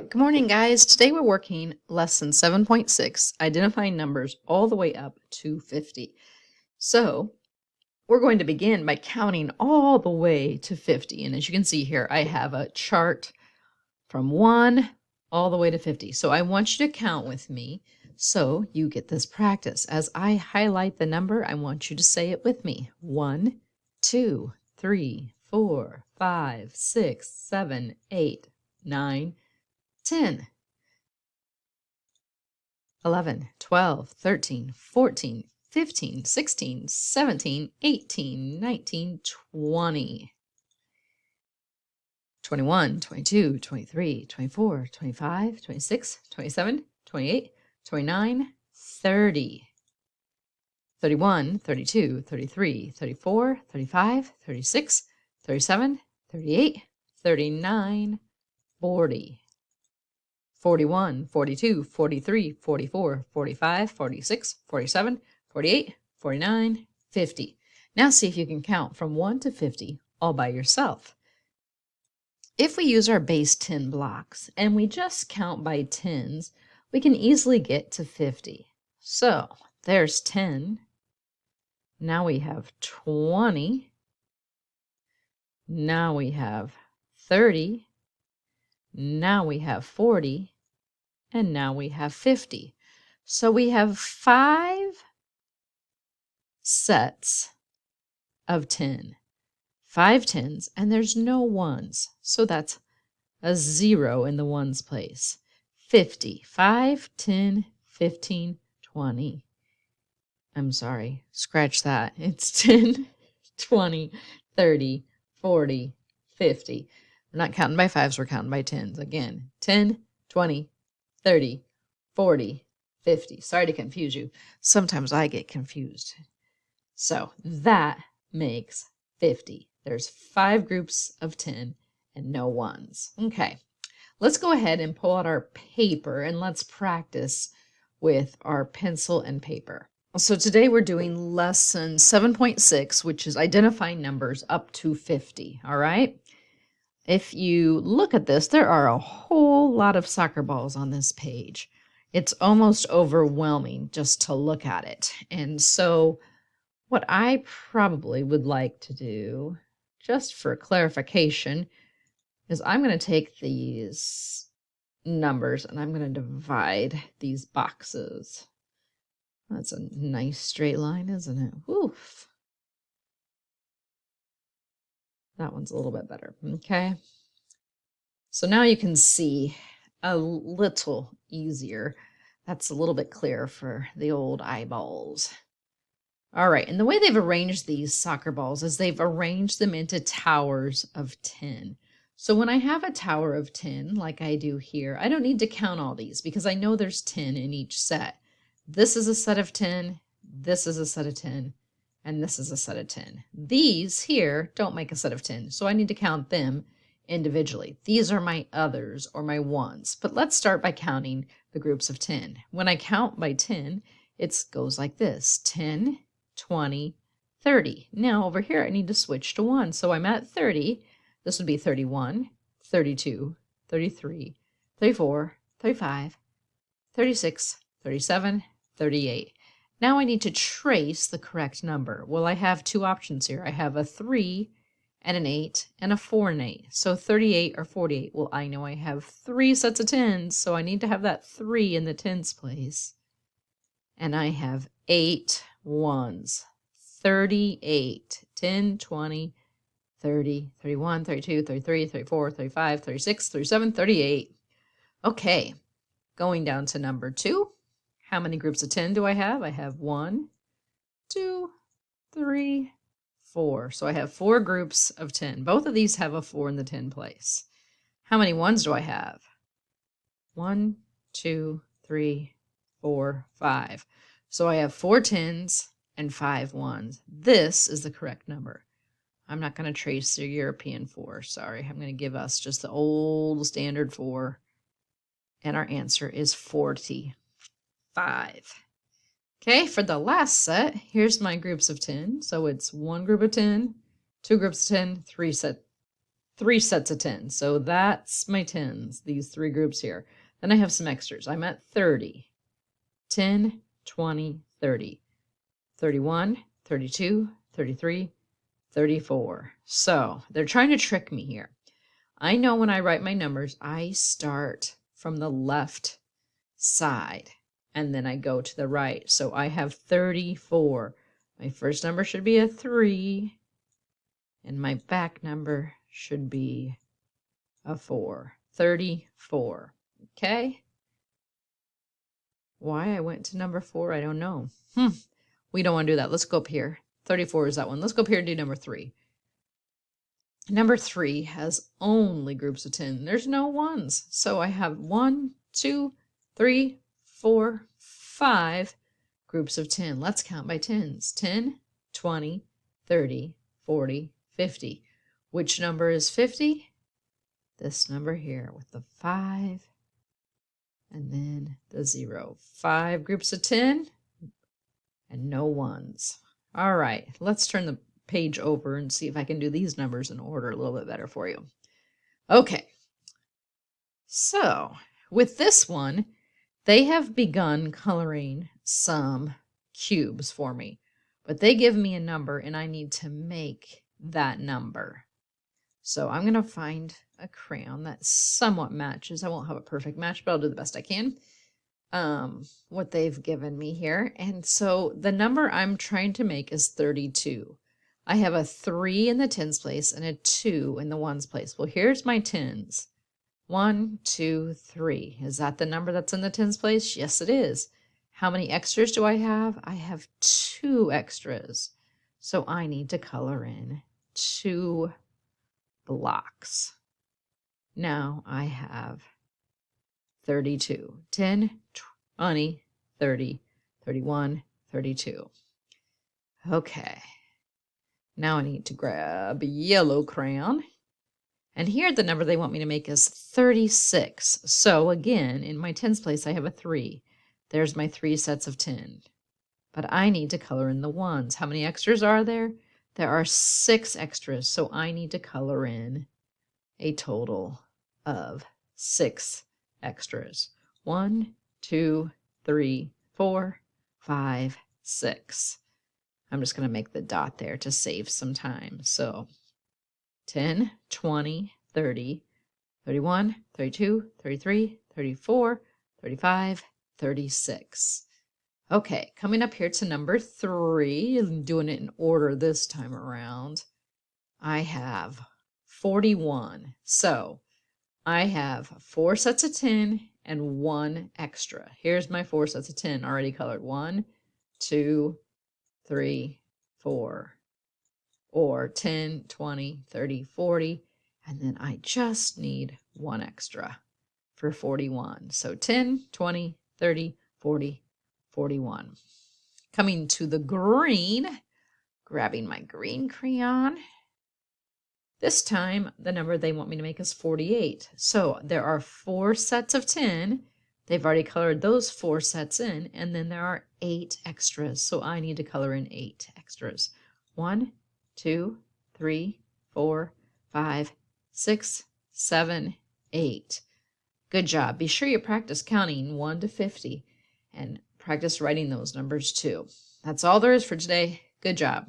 Good morning, guys. Today we're working lesson 7.6, identifying numbers all the way up to 50. So we're going to begin by counting all the way to 50. And as you can see here, I have a chart from 1 all the way to 50. So I want you to count with me so you get this practice. As I highlight the number, I want you to say it with me. 1, 2, 3, 4, 5, 6, 7, 8, 9, 10, 11, 12, 13, 14, 15, 16, 17, 18, 19, 20, 21, 22, 23, 24, 25, 26, 27, 28, 29, 30, 31, 32, 33, 34, 35, 36, 37, 38, 39, 40. 41, 42, 43, 44, 45, 46, 47, 48, 49, 50. Now see if you can count from 1 to 50 all by yourself. If we use our base 10 blocks and we just count by tens, we can easily get to 50. So there's 10. Now we have 20. Now we have 30. Now we have 40. And now we have 50. So we have 5 sets of 10. 5 tens, and there's no ones. So that's a 0 in the ones place. 50. 5, 10, 15, 20. I'm sorry. Scratch that. It's 10, 20, 30, 40, 50. We're not counting by 5s, we're counting by 10s. Again, 10, 20, 30, 40, 50. Sorry to confuse you. Sometimes I get confused. So that makes 50. There's 5 groups of 10 and no ones. Okay, let's go ahead and pull out our paper and let's practice with our pencil and paper. So today we're doing lesson 7.6, which is identifying numbers up to 50. All right. If you look at this, there are a whole lot of soccer balls on this page. It's almost overwhelming just to look at it. And so what I probably would like to do, just for clarification, is I'm going to take these numbers and I'm going to divide these boxes. That's a nice straight line, isn't it? Woof. That one's a little bit better. Okay. So now you can see a little easier. That's a little bit clearer for the old eyeballs. All right, and the way they've arranged these soccer balls is they've arranged them into towers of 10. So when I have a tower of 10, like I do here, I don't need to count all these because I know there's 10 in each set. This is a set of 10, this is a set of 10, and this is a set of 10. These here don't make a set of 10, so I need to count them individually. These are my others or my ones, but let's start by counting the groups of 10. When I count by 10, it goes like this: 10, 20, 30. Now over here I need to switch to 1, so I'm at 30. This would be 31, 32, 33, 34, 35, 36, 37, 38. Now I need to trace the correct number. Well, I have 2 options here. I have a 3 and an 8 and a 4 and 8. So 38 or 48. Well, I know I have 3 sets of 10s, so I need to have that 3 in the tens place. And I have 8 ones. 38, 10, 20, 30, 31, 32, 33, 34, 35, 36, 37, 38. Okay, going down to number 2. How many groups of 10 do I have? I have 1, 2, 3, 4. So I have 4 groups of 10. Both of these have a 4 in the 10 place. How many ones do I have? 1, 2, 3, 4, 5. So I have 4 10s and 5 ones. This is the correct number. I'm not going to trace the European 4. Sorry, I'm going to give us just the old standard 4. And our answer is 45. Okay, for the last set, here's my groups of 10. So it's 1 group of 10, 2 groups of 10, 3 3 sets of 10. So that's my 10s, these 3 groups here. Then I have some extras. I'm at 30. 10, 20, 30. 31, 32, 33, 34. So they're trying to trick me here. I know when I write my numbers, I start from the left side and then I go to the right. So I have 34. My first number should be a 3 and my back number should be a 4. 34. Okay? Why I went to number 4, I don't know. We don't want to do that. Let's go up here. 34 is that one. Let's go up here and do number 3. Number 3 has only groups of 10. There's no ones. So I have 1, 2, 3, 4, 5 groups of 10. Let's count by tens. 10, 20, 30, 40, 50. Which number is 50? This number here with the 5 and then the 0. 5 groups of 10 and no ones. All right, let's turn the page over and see if I can do these numbers in order a little bit better for you. Okay, so with this one, they have begun coloring some cubes for me, but they give me a number and I need to make that number. So I'm going to find a crayon that somewhat matches. I won't have a perfect match, but I'll do the best I can. What they've given me here. And so the number I'm trying to make is 32. I have a 3 in the tens place and a 2 in the ones place. Well, here's my tens. 1, 2, 3. Is that the number that's in the tens place? Yes, it is. How many extras do I have? I have 2 extras. So I need to color in 2 blocks. Now I have 32. 10, 20, 30, 31, 32. Okay. Now I need to grab a yellow crayon. And here the number they want me to make is 36. So again, in my tens place, I have a 3. There's my 3 sets of 10. But I need to color in the ones. How many extras are there? There are 6 extras. So I need to color in a total of 6 extras. 1, 2, 3, 4, 5, 6. I'm just going to make the dot there to save some time. So 10, 20, 30, 31, 32, 33, 34, 35, 36. Okay, coming up here to number 3, I'm doing it in order this time around. I have 41. So I have 4 sets of 10 and 1 extra. Here's my 4 sets of 10 already colored. 1, 2, 3, 4. Or 10, 20, 30, 40. And then I just need 1 extra for 41. So 10, 20, 30, 40, 41. Coming to the green, grabbing my green crayon. This time, the number they want me to make is 48. So there are 4 sets of 10. They've already colored those 4 sets in, and then there are 8 extras. So I need to color in 8 extras. 1, 2, 3, 4, 5, 6, 7, 8. Good job. Be sure you practice counting 1 to 50 and practice writing those numbers too. That's all there is for today. Good job.